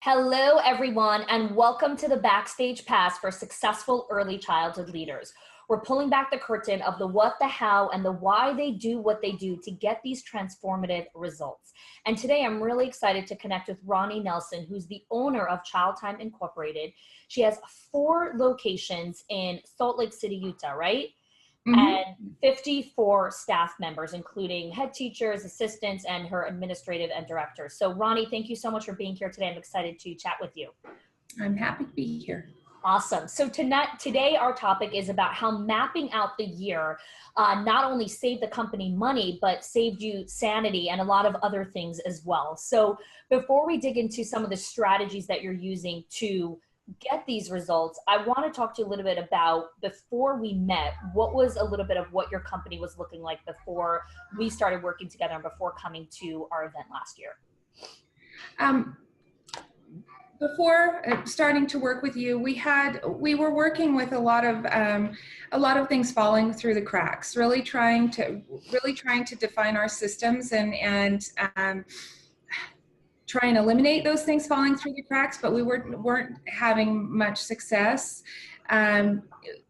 Hello, everyone, and welcome to the Backstage Pass for Successful Early Childhood Leaders. We're pulling back the curtain of the what, the how, and the why they do what they do to get these transformative results. And today I'm really excited to connect with Ronnie Nelson, who's the owner of Child Time Incorporated. She has 4 locations in Salt Lake City, Utah, right? And 54 staff members, including head teachers, assistants, and her administrative and directors. So Ronnie, thank you so much for being here today. I'm excited to chat with you. I'm happy to be here. Awesome. So today our topic is about how mapping out the year not only saved the company money, but saved you sanity and a lot of other things as well. So before we dig into some of the strategies that you're using to get these results, I want to talk to you a little bit about, before we met, what was a little bit of what your company was looking like before we started working together and before coming to our event last year. Before starting to work with you, we were working with a lot of things falling through the cracks, really trying to define our systems and try and eliminate those things falling through the cracks, but we weren't having much success.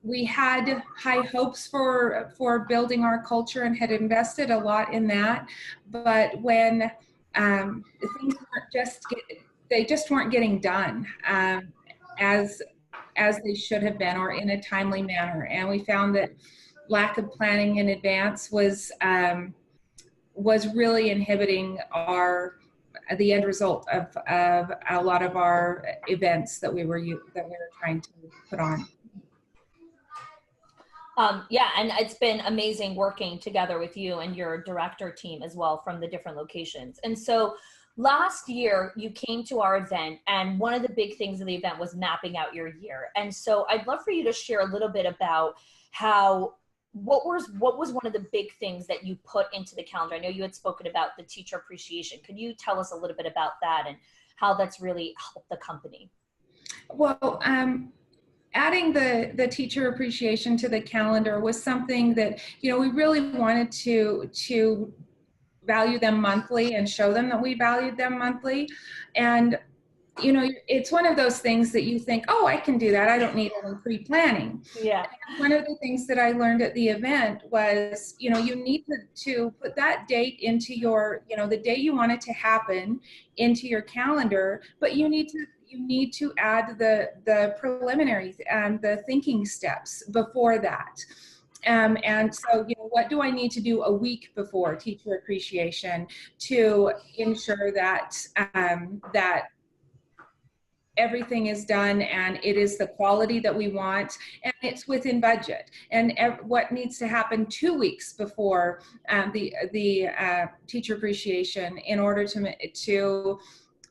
We had high hopes for building our culture and had invested a lot in that, but when things they just weren't getting done as they should have been, or in a timely manner, and we found that lack of planning in advance was really inhibiting the end result of a lot of our events that we were trying to put on. Yeah, and it's been amazing working together with you and your director team as well from the different locations. And so last year you came to our event, and one of the big things of the event was mapping out your year. And so I'd love for you to share a little bit about what was one of the big things that you put into the calendar? I know you had spoken about the teacher appreciation. Could you tell us a little bit about that and how that's really helped the company? Well, adding the teacher appreciation to the calendar was something that, we really wanted to value them monthly and show them that we valued them monthly. And it's one of those things that you think, oh, I can do that. I don't need any pre-planning. Yeah. And one of the things that I learned at the event was, you need to put that date into your, the day you want it to happen into your calendar, but you need to add the preliminaries and the thinking steps before that. And so, what do I need to do a week before teacher appreciation to ensure that that everything is done and it is the quality that we want and it's within budget, and what needs to happen 2 weeks before the teacher appreciation in order to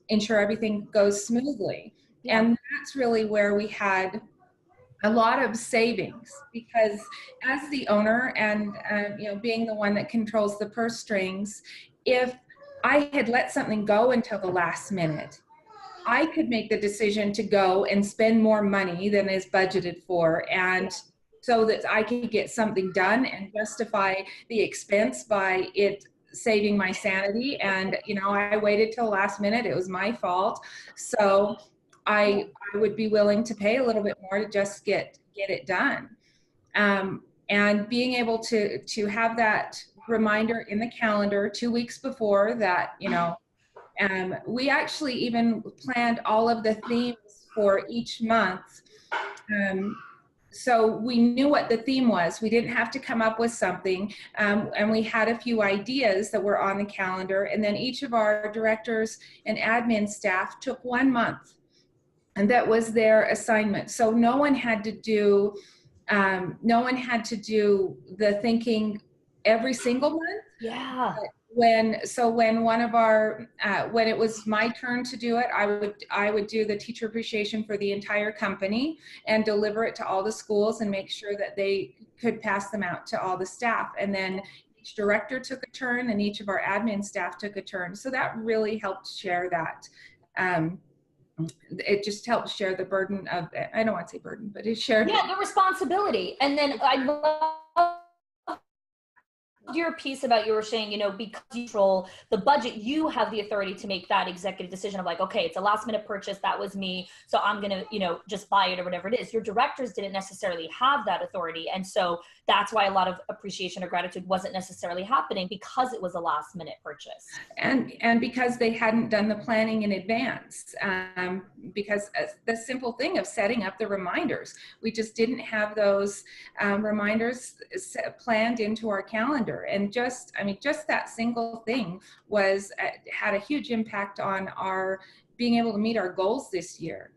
ensure everything goes smoothly. Yeah. And that's really where we had a lot of savings, because as the owner and being the one that controls the purse strings, if I had let something go until the last minute, I could make the decision to go and spend more money than is budgeted for, and so that I could get something done and justify the expense by it saving my sanity. And I waited till the last minute. It was my fault. So I would be willing to pay a little bit more to just get it done. And being able to have that reminder in the calendar 2 weeks before that, we actually even planned all of the themes for each month. So we knew what the theme was. We didn't have to come up with something. And we had a few ideas that were on the calendar. And then each of our directors and admin staff took 1 month, and that was their assignment. So no one had to do the thinking every single month. Yeah. When one of our when it was my turn to do it, I would do the teacher appreciation for the entire company and deliver it to all the schools and make sure that they could pass them out to all the staff. And then each director took a turn, and each of our admin staff took a turn. So that really helped share that. It just helped share the burden of, I don't want to say burden, but it shared the responsibility. And then I love your piece about, you were saying, you know, because you control the budget, you have the authority to make that executive decision of like, okay, it's a last minute purchase. That was me. So I'm going to, you know, just buy it or whatever it is. Your directors didn't necessarily have that authority. And so that's why a lot of appreciation or gratitude wasn't necessarily happening, because it was a last minute purchase. And because they hadn't done the planning in advance, because the simple thing of setting up the reminders, we just didn't have those reminders planned into our calendar. And just that single thing had a huge impact on our being able to meet our goals this year.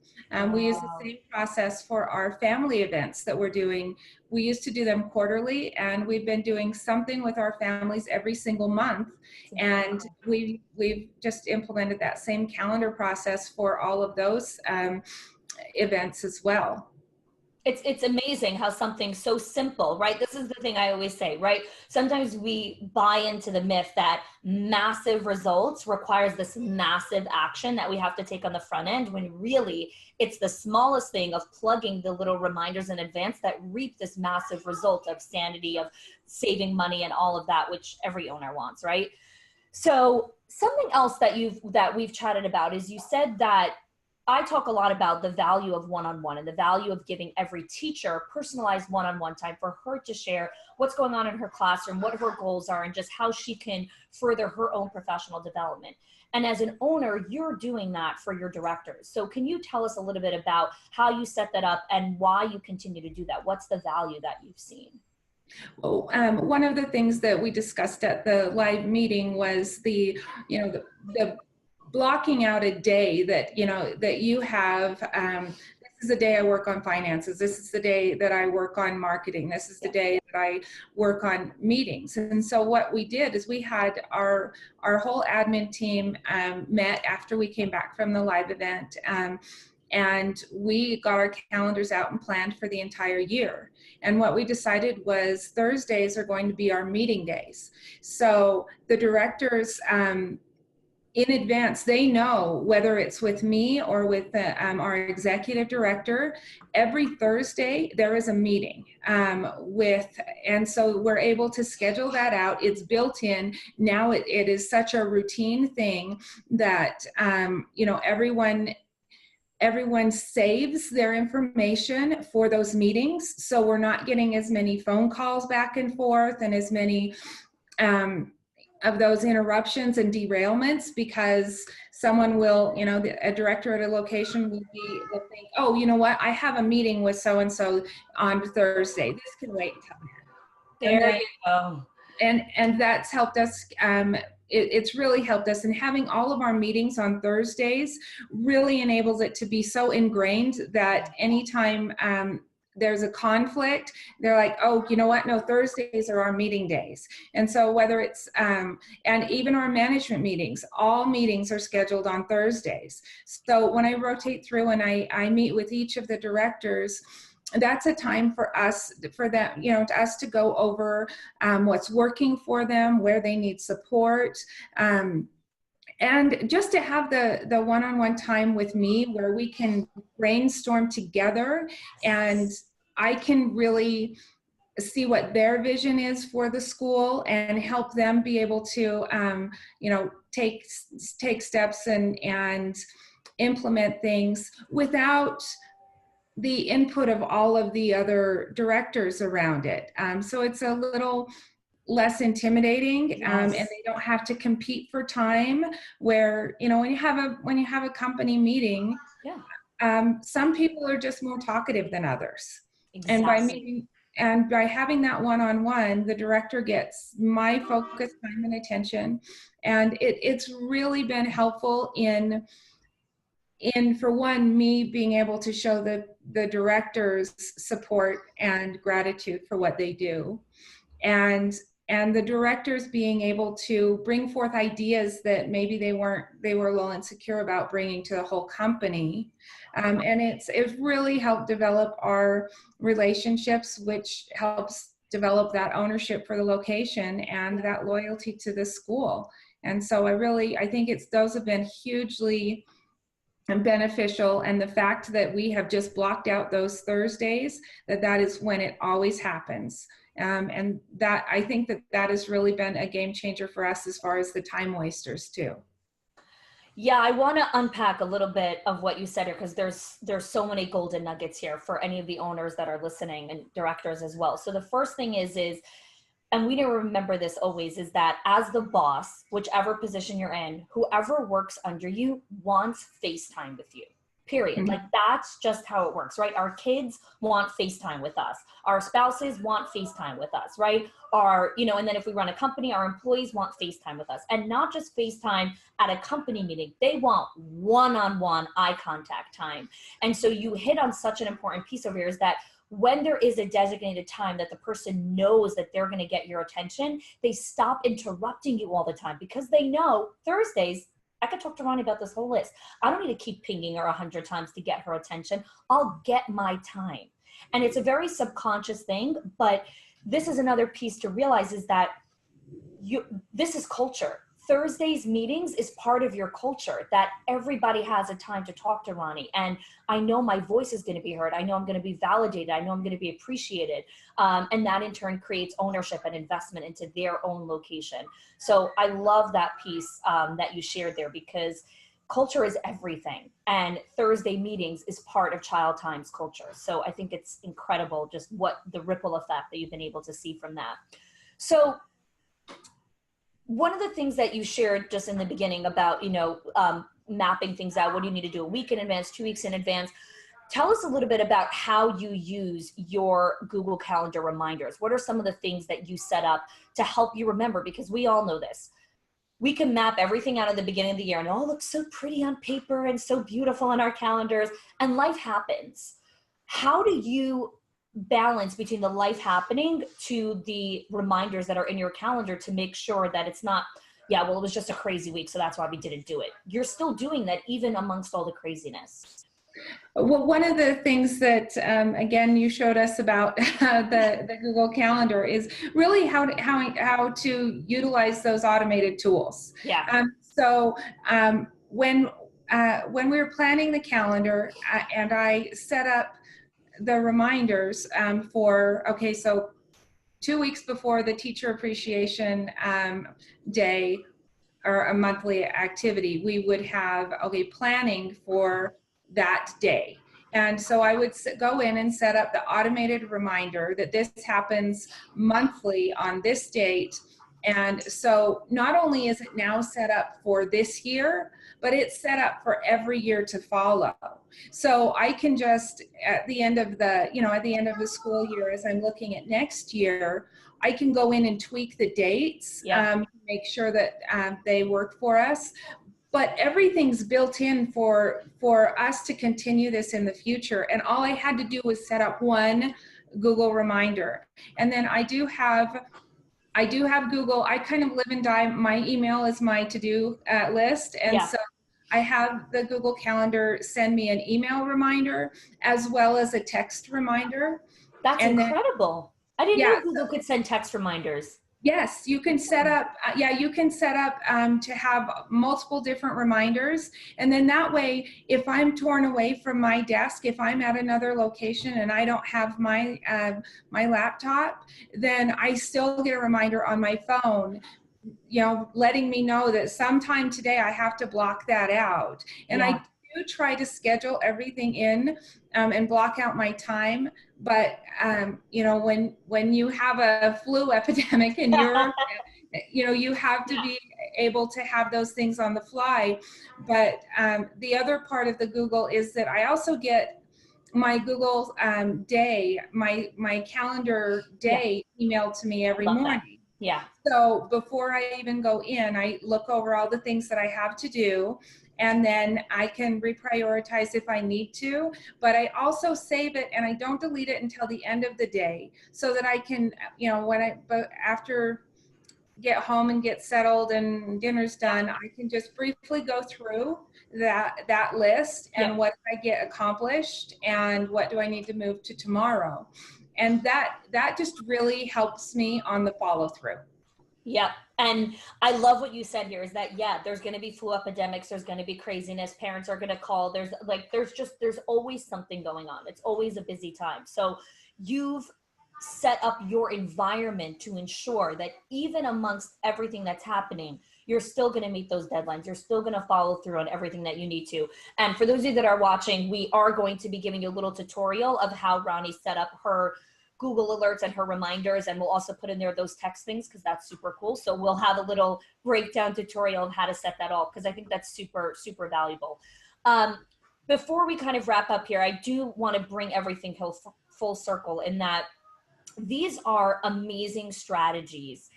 We use the same process for our family events that we're doing. We used to do them quarterly, and we've been doing something with our families every single month. And we've just implemented that same calendar process for all of those events as well. It's amazing how something so simple, right? This is the thing I always say, right? Sometimes we buy into the myth that massive results requires this massive action that we have to take on the front end, when really it's the smallest thing of plugging the little reminders in advance that reap this massive result of sanity, of saving money and all of that, which every owner wants, right? So something else that we've chatted about is, you said that I talk a lot about the value of one-on-one and the value of giving every teacher personalized one-on-one time for her to share what's going on in her classroom, what her goals are, and just how she can further her own professional development. And as an owner, you're doing that for your directors. So can you tell us a little bit about how you set that up and why you continue to do that? What's the value that you've seen? Well, one of the things that we discussed at the live meeting was the blocking out a day that, that you have, this is the day I work on finances. This is the day that I work on marketing. This is the day that I work on meetings. And so what we did is we had our whole admin team met after we came back from the live event. And we got our calendars out and planned for the entire year. And what we decided was Thursdays are going to be our meeting days. So the directors, in advance, they know whether it's with me or with our executive director, every Thursday there is a meeting and so we're able to schedule that out. It's built in. Now it is such a routine thing that, everyone saves their information for those meetings. So we're not getting as many phone calls back and forth and as many of those interruptions and derailments, because someone will, a director at a location will think, oh, you know what, I have a meeting with so-and-so on Thursday. This can wait until then. There you go. And that's helped us. It's really helped us, and having all of our meetings on Thursdays really enables it to be so ingrained that anytime there's a conflict, they're like, oh, you know what? No, Thursdays are our meeting days. And so whether it's, and even our management meetings, all meetings are scheduled on Thursdays. So when I rotate through and I meet with each of the directors, that's a time for us, for them, to us to go over what's working for them, where they need support. And just to have the one-on-one time with me where we can brainstorm together, and I can really see what their vision is for the school and help them be able to, take steps and implement things without the input of all of the other directors around it. So it's a little less intimidating, and they don't have to compete for time, where when you have a company meeting, some people are just more talkative than others. Exactly. And by having that one-on-one, the director gets my focus, time, and attention, and it's really been helpful in for one, me being able to show the directors support and gratitude for what they do, and the directors being able to bring forth ideas that maybe they were a little insecure about bringing to the whole company. And it's really helped develop our relationships, which helps develop that ownership for the location and that loyalty to the school. And so I think those have been hugely beneficial. And the fact that we have just blocked out those Thursdays, that is when it always happens. And that, I think that that has really been a game changer for us as far as the time wasters too. Yeah, I want to unpack a little bit of what you said here, because there's so many golden nuggets here for any of the owners that are listening, and directors as well. So the first thing is, and we need to remember this always, is that as the boss, whichever position you're in, whoever works under you wants FaceTime with you. Period. Mhm. Like, that's just how it works, right? Our kids want FaceTime with us. Our spouses want FaceTime with us, right? And then if we run a company, our employees want FaceTime with us. And not just FaceTime at a company meeting, they want one-on-one eye contact time. And so you hit on such an important piece over here, is that when there is a designated time that the person knows that they're going to get your attention, they stop interrupting you all the time, because they know Thursdays, I could talk to Ronnie about this whole list. I don't need to keep pinging her 100 times to get her attention. I'll get my time. And it's a very subconscious thing, but this is another piece to realize, is that this is culture. Thursdays meetings is part of your culture, that everybody has a time to talk to Ronnie. And I know my voice is going to be heard. I know I'm going to be validated. I know I'm going to be appreciated. And that in turn creates ownership and investment into their own location. So I love that piece that you shared there, because culture is everything. And Thursday meetings is part of Child Time's culture. So I think it's incredible just what the ripple effect that you've been able to see from that. So one of the things that you shared just in the beginning about, mapping things out, what do you need to do a week in advance, 2 weeks in advance? Tell us a little bit about how you use your Google Calendar reminders. What are some of the things that you set up to help you remember? Because we all know this. We can map everything out at the beginning of the year and it all looks so pretty on paper and so beautiful on our calendars, and life happens. How do you balance between the life happening to the reminders that are in your calendar to make sure that it's not, yeah, well, it was just a crazy week, so that's why we didn't do it? You're still doing that even amongst all the craziness. Well, one of the things that, again, you showed us about the Google Calendar is really how to utilize those automated tools. Yeah. When we were planning the calendar, and I set up the reminders so 2 weeks before the Teacher Appreciation Day, or a monthly activity, we would have planning for that day. And so I would go in and set up the automated reminder that this happens monthly on this date. And so not only is it now set up for this year, but it's set up for every year to follow. So I can just, at the end of the school year, as I'm looking at next year, I can go in and tweak the dates, make sure that they work for us. But everything's built in for us to continue this in the future. And all I had to do was set up one Google reminder. And then I do have Google. I kind of live and die. My email is my to-do list. And so I have the Google Calendar send me an email reminder as well as a text reminder. That's incredible. I didn't know Google could send text reminders. Yes, you can set up, to have multiple different reminders. And then that way, if I'm torn away from my desk, if I'm at another location and I don't have my laptop, then I still get a reminder on my phone, letting me know that sometime today I have to block that out. And I do try to schedule everything in and block out my time. But, when you have a flu epidemic in Europe, you have to be able to have those things on the fly. But the other part of the Google is that I also get my Google day, my calendar day emailed to me every morning. That. Yeah. So before I even go in, I look over all the things that I have to do, and then I can reprioritize if I need to. But I also save it and I don't delete it until the end of the day, so that I can, after get home and get settled and dinner's done, I can just briefly go through that list and what I get accomplished and what do I need to move to tomorrow. And that just really helps me on the follow through. Yep. And I love what you said here, is that, there's going to be flu epidemics. There's going to be craziness. Parents are going to call. There's always something going on. It's always a busy time. So you've set up your environment to ensure that even amongst everything that's happening, you're still going to meet those deadlines. You're still going to follow through on everything that you need to. And for those of you that are watching, we are going to be giving you a little tutorial of how Ronnie set up her Google alerts and her reminders. And we'll also put in there those text things, because that's super cool. So we'll have a little breakdown tutorial of how to set that all, because I think that's super, super valuable. Before we kind of wrap up here, I do want to bring everything full circle in that these are amazing strategies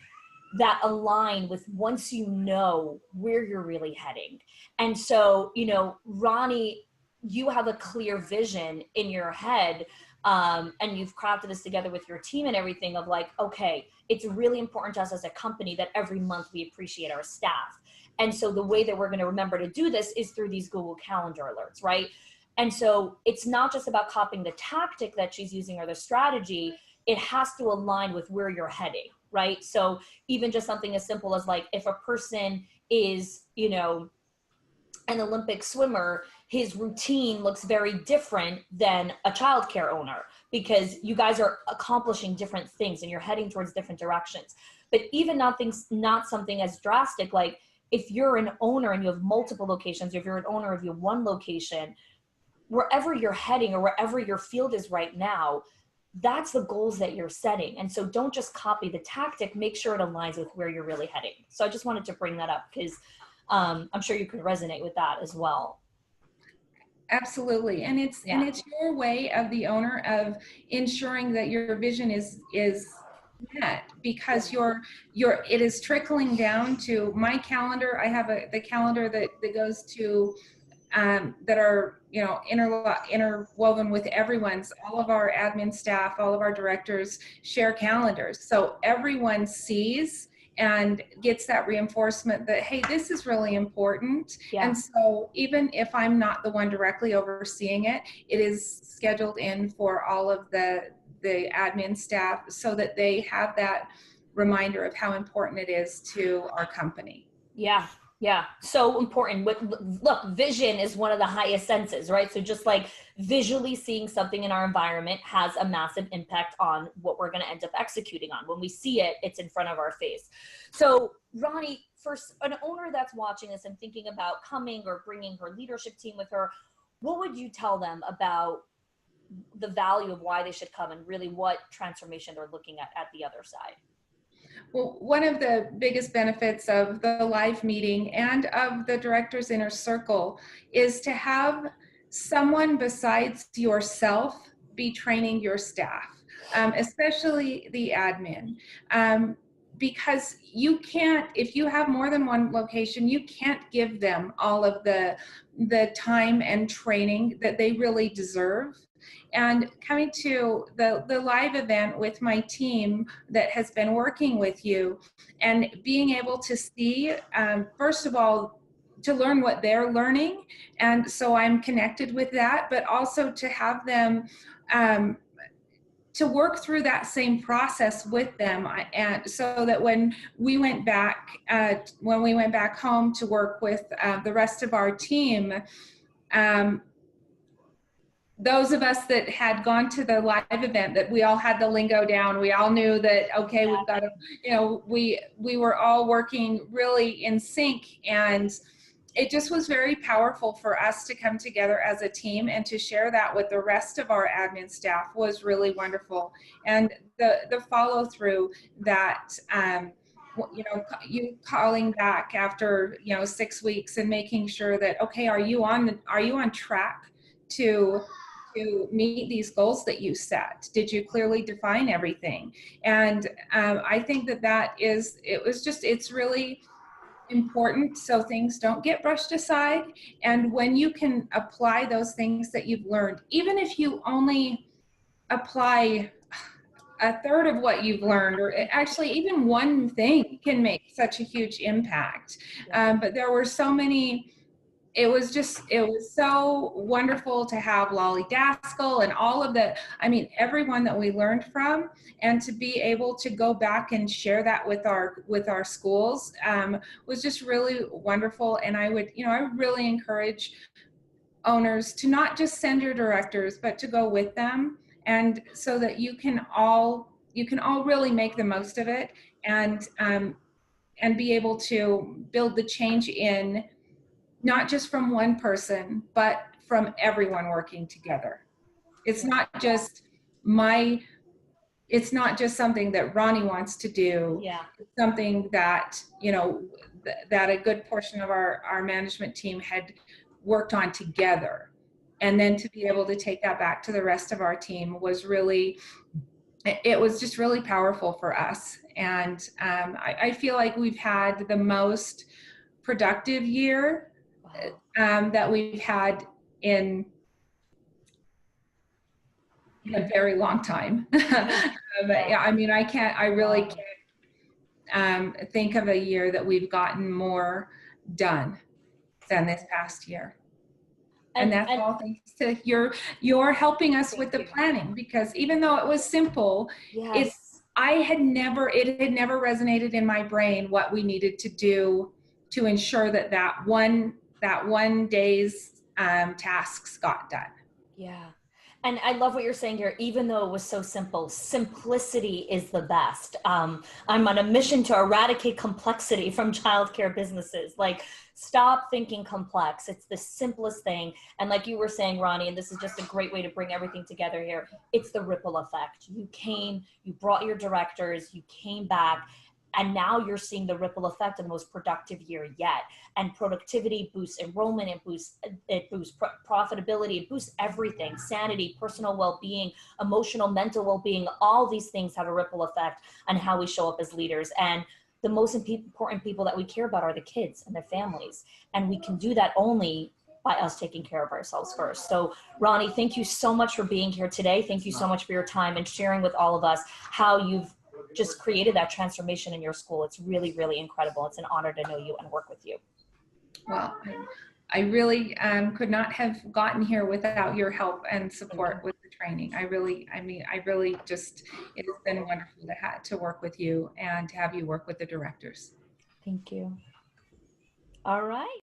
that align with once you know where you're really heading. And so, you know, Ronnie, you have a clear vision in your head, and you've crafted this together with your team and everything of like, okay, it's really important to us as a company that every month we appreciate our staff. And so the way that we're going to remember to do this is through these Google Calendar alerts, right? And so it's not just about copying the tactic that she's using or the strategy, it has to align with where you're heading, right? So even just something as simple as like, if a person is, you know, an Olympic swimmer, his routine looks very different than a childcare owner, because you guys are accomplishing different things and you're heading towards different directions. But even not something as drastic, like if you're an owner and you have multiple locations, if you're an owner of your one location, wherever you're heading or wherever your field is right now, that's the goals that you're setting. And so don't just copy the tactic, make sure it aligns with where you're really heading. So I just wanted to bring that up because I'm sure you could resonate with that as well. Absolutely. And it's your way of the owner of ensuring that your vision is met, because it is trickling down to my calendar. I have the calendar that goes to that are, you know, interwoven with everyone's. All of our admin staff, all of our directors share calendars, so everyone sees and gets that reinforcement that, hey, this is really important. Yeah. And so even if I'm not the one directly overseeing it, it is scheduled in for all of the admin staff so that they have that reminder of how important it is to our company. Yeah. Yeah, so important. Look, vision is one of the highest senses, right? So just like visually seeing something in our environment has a massive impact on what we're going to end up executing on. When we see it, it's in front of our face. So Ronnie, for an owner that's watching this and thinking about coming or bringing her leadership team with her, what would you tell them about the value of why they should come and really what transformation they're looking at the other side? Well, one of the biggest benefits of the live meeting and of the director's inner circle is to have someone besides yourself be training your staff, especially the admin. Because you can't, if you have more than one location, you can't give them all of the time and training that they really deserve. And coming to the live event with my team that has been working with you and being able to see, first of all, to learn what they're learning. And so I'm connected with that, but also to have them to work through that same process with them, and so that when we went back home to work with the rest of our team, those of us that had gone to the live event, that we all had the lingo down, we all knew that, okay, we've got to, you know, we were all working really in sync, and it just was very powerful for us to come together as a team and to share that with the rest of our admin staff was really wonderful. And the follow through that, you know, you calling back after, you know, 6 weeks and making sure that, okay, are you on track to meet these goals that you set? Did you clearly define everything? And I think it's really important so things don't get brushed aside. And when you can apply those things that you've learned, even if you only apply a third of what you've learned, or actually even one thing can make such a huge impact. But there were so many. It was so wonderful to have Lolly Daskell and all of everyone that we learned from, and to be able to go back and share that with our schools was just really wonderful. And I would really encourage owners to not just send your directors, but to go with them, and so that you can all you can all really make the most of it, and be able to build the change in, not just from one person, but from everyone working together. It's not just it's not just something that Ronnie wants to do. Yeah. It's something that, that a good portion of our management team had worked on together. And then to be able to take that back to the rest of our team was really, it was just really powerful for us. And I feel like we've had the most productive year that we've had in a very long time. Yeah, I mean, I really can't think of a year that we've gotten more done than this past year. And that's all thanks to your helping us with the planning, because even though it was simple, it had never resonated in my brain what we needed to do to ensure that one day's tasks got done. Yeah. And I love what you're saying here. Even though it was so simple, simplicity is the best. I'm on a mission to eradicate complexity from childcare businesses. Like, stop thinking complex. It's the simplest thing. And like you were saying, Ronnie, and this is just a great way to bring everything together here, it's the ripple effect. You came, you brought your directors, you came back, and now you're seeing the ripple effect of the most productive year yet. And productivity boosts enrollment, it boosts profitability, it boosts everything, sanity, personal well-being, emotional, mental well-being. All these things have a ripple effect on how we show up as leaders. And the most important people that we care about are the kids and their families. And we can do that only by us taking care of ourselves first. So Ronnie, thank you so much for being here today. Thank you so much for your time and sharing with all of us how you've just created that transformation in your school. It's really, really incredible. It's an honor to know you and work with you. Well, I really could not have gotten here without your help and support with the training. I really just, it has been wonderful to work with you and to have you work with the directors. Thank you. All right.